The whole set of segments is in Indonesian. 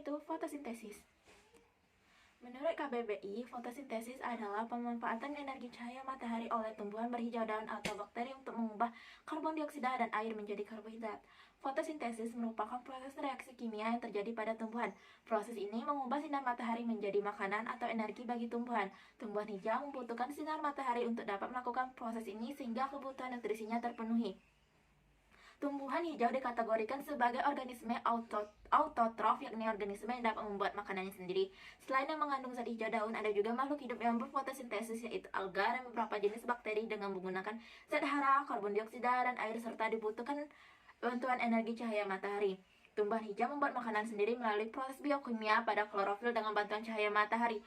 yaitu fotosintesis. Menurut KBBI, fotosintesis adalah pemanfaatan energi cahaya matahari oleh tumbuhan berhijau daun atau bakteri untuk mengubah karbon dioksida dan air menjadi karbohidrat. Fotosintesis merupakan proses reaksi kimia yang terjadi pada tumbuhan. Proses ini mengubah sinar matahari menjadi makanan atau energi bagi tumbuhan. Tumbuhan hijau membutuhkan sinar matahari untuk dapat melakukan proses ini sehingga kebutuhan nutrisinya terpenuhi. Tumbuhan hijau dikategorikan sebagai organisme autotrof, yakni organisme yang dapat membuat makanannya sendiri. Selain yang mengandung zat hijau daun, ada juga makhluk hidup yang berfotosintesis, yaitu alga dan beberapa jenis bakteri dengan menggunakan zat hara, karbon dioksida, dan air serta dibutuhkan bantuan energi cahaya matahari. Tumbuhan hijau membuat makanan sendiri melalui proses biokimia pada klorofil dengan bantuan cahaya matahari.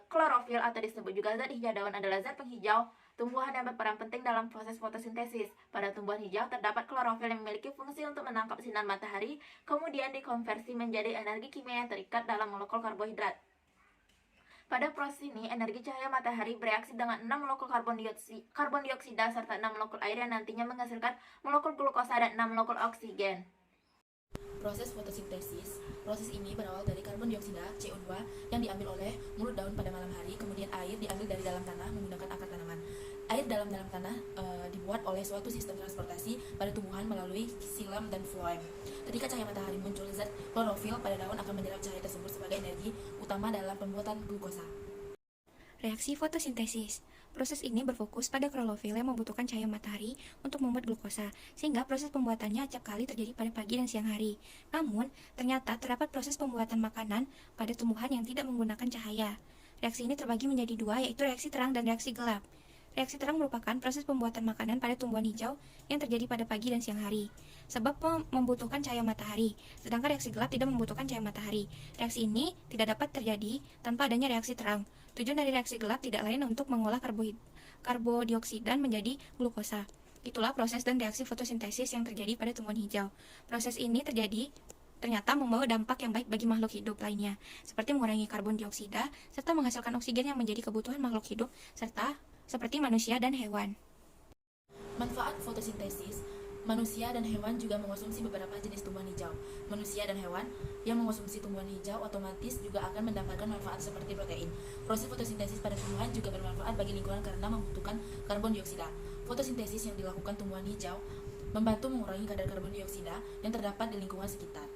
Klorofil atau disebut juga zat hijau daun adalah zat penghijau tumbuhan yang berperan penting dalam proses fotosintesis. Pada tumbuhan hijau terdapat klorofil yang memiliki fungsi untuk menangkap sinar matahari, kemudian dikonversi menjadi energi kimia yang terikat dalam molekul karbohidrat. Pada proses ini, energi cahaya matahari bereaksi dengan 6 molekul karbon dioksida serta 6 molekul air yang nantinya menghasilkan molekul glukosa dan 6 molekul oksigen. Proses fotosintesis. Proses ini berawal dari karbon dioksida CO2 yang diambil oleh mulut daun pada malam hari, kemudian air diambil dari dalam tanah menggunakan akar tanaman. Air dalam tanah dibuat oleh suatu sistem transportasi pada tumbuhan melalui silam dan floem. Ketika cahaya matahari muncul, zat klorofil pada daun akan menyerap cahaya tersebut sebagai energi utama dalam pembuatan glukosa. Reaksi fotosintesis. Proses ini berfokus pada klorofil yang membutuhkan cahaya matahari untuk membuat glukosa, sehingga proses pembuatannya acap kali terjadi pada pagi dan siang hari. Namun, ternyata terdapat proses pembuatan makanan pada tumbuhan yang tidak menggunakan cahaya. Reaksi ini terbagi menjadi dua, yaitu reaksi terang dan reaksi gelap. Reaksi terang merupakan proses pembuatan makanan pada tumbuhan hijau yang terjadi pada pagi dan siang hari, sebab membutuhkan cahaya matahari, sedangkan reaksi gelap tidak membutuhkan cahaya matahari. Reaksi ini tidak dapat terjadi tanpa adanya reaksi terang. Tujuan dari reaksi gelap tidak lain untuk mengolah karbodioksida menjadi glukosa. Itulah proses dan reaksi fotosintesis yang terjadi pada tumbuhan hijau. Proses ini ternyata membawa dampak yang baik bagi makhluk hidup lainnya, seperti mengurangi karbon dioksida, serta menghasilkan oksigen yang menjadi kebutuhan makhluk hidup, serta seperti manusia dan hewan. Manfaat fotosintesis. Manusia dan hewan juga mengonsumsi beberapa jenis tumbuhan hijau. Manusia dan hewan yang mengonsumsi tumbuhan hijau otomatis juga akan mendapatkan manfaat seperti protein. Proses fotosintesis pada tumbuhan juga bermanfaat bagi lingkungan karena membutuhkan karbon dioksida. Fotosintesis yang dilakukan tumbuhan hijau membantu mengurangi kadar karbon dioksida yang terdapat di lingkungan sekitar.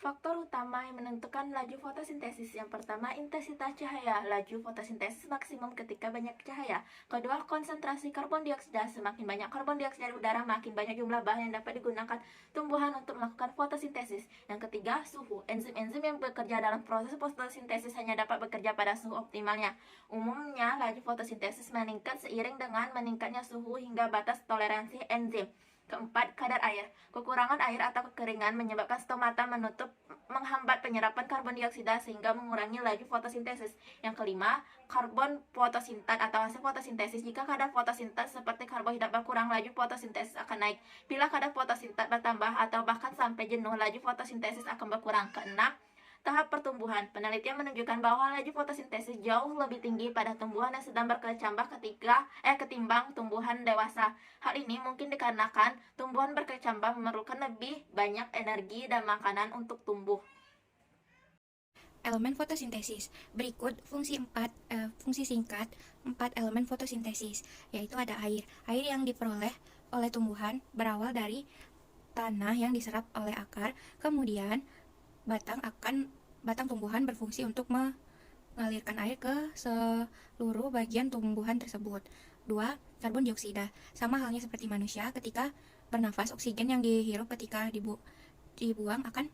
Faktor utama yang menentukan laju fotosintesis. Yang pertama, intensitas cahaya. Laju fotosintesis maksimum ketika banyak cahaya. Kedua, konsentrasi karbon dioksida. Semakin banyak karbon dioksida di udara, makin banyak jumlah bahan yang dapat digunakan tumbuhan untuk melakukan fotosintesis. Yang ketiga, suhu. Enzim-enzim yang bekerja dalam proses fotosintesis hanya dapat bekerja pada suhu optimalnya. Umumnya, laju fotosintesis meningkat seiring dengan meningkatnya suhu hingga batas toleransi enzim. Keempat, kadar air. Kekurangan air atau kekeringan menyebabkan stomata menghambat penyerapan karbon dioksida sehingga mengurangi laju fotosintesis. Yang kelima, karbon fotosintat atau hasil fotosintesis. Jika kadar fotosintat seperti karbohidrat berkurang, laju fotosintesis akan naik. Bila kadar fotosintat bertambah atau bahkan sampai jenuh, laju fotosintesis akan berkurang. Keenam, tahap pertumbuhan. Penelitian menunjukkan bahwa laju fotosintesis jauh lebih tinggi pada tumbuhan yang sedang berkecambah ketimbang tumbuhan dewasa. Hal ini mungkin dikarenakan tumbuhan berkecambah memerlukan lebih banyak energi dan makanan untuk tumbuh. Elemen fotosintesis. Berikut fungsi singkat 4 elemen fotosintesis, yaitu ada air. Air yang diperoleh oleh tumbuhan berawal dari tanah yang diserap oleh akar, kemudian batang tumbuhan berfungsi untuk mengalirkan air ke seluruh bagian tumbuhan tersebut. 2. Karbon dioksida. Sama halnya seperti manusia, ketika bernafas, oksigen yang dihirup ketika dibuang akan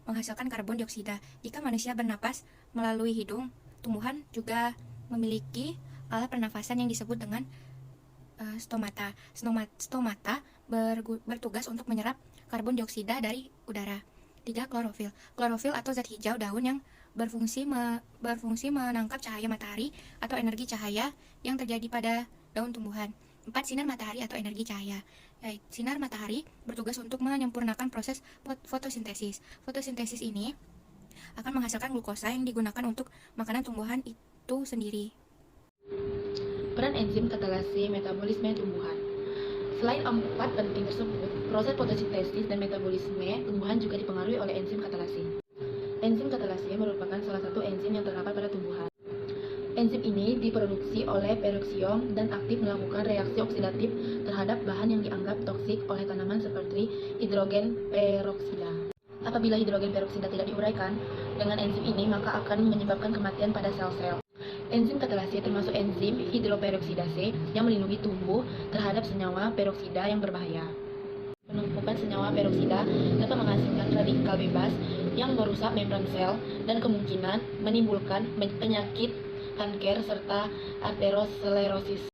menghasilkan karbon dioksida. Jika manusia bernapas melalui hidung, tumbuhan juga memiliki alat pernafasan yang disebut dengan stomata. Stomata bertugas untuk menyerap karbon dioksida dari udara. 3. Klorofil. Klorofil atau zat hijau daun yang berfungsi menangkap cahaya matahari atau energi cahaya yang terjadi pada daun tumbuhan. 4. Sinar matahari atau energi cahaya. Sinar matahari bertugas untuk menyempurnakan proses fotosintesis. Fotosintesis ini akan menghasilkan glukosa yang digunakan untuk makanan tumbuhan itu sendiri. Peran enzim katalase metabolisme tumbuhan. Selain 4 penting tersebut, proses fotosintesis dan metabolisme tumbuhan juga dipengaruhi oleh enzim katalase. Enzim katalase merupakan salah satu enzim yang terdapat pada tumbuhan. Enzim ini diproduksi oleh peroksiom dan aktif melakukan reaksi oksidatif terhadap bahan yang dianggap toksik oleh tanaman seperti hidrogen peroksida. Apabila hidrogen peroksida tidak diuraikan dengan enzim ini, maka akan menyebabkan kematian pada sel-sel. Enzim katalase termasuk enzim hidroperoksidase yang melindungi tumbuh terhadap senyawa peroksida yang berbahaya. Penumpukan senyawa peroksida dapat menghasilkan radikal bebas yang merusak membran sel dan kemungkinan menimbulkan penyakit kanker serta arteriosklerosis.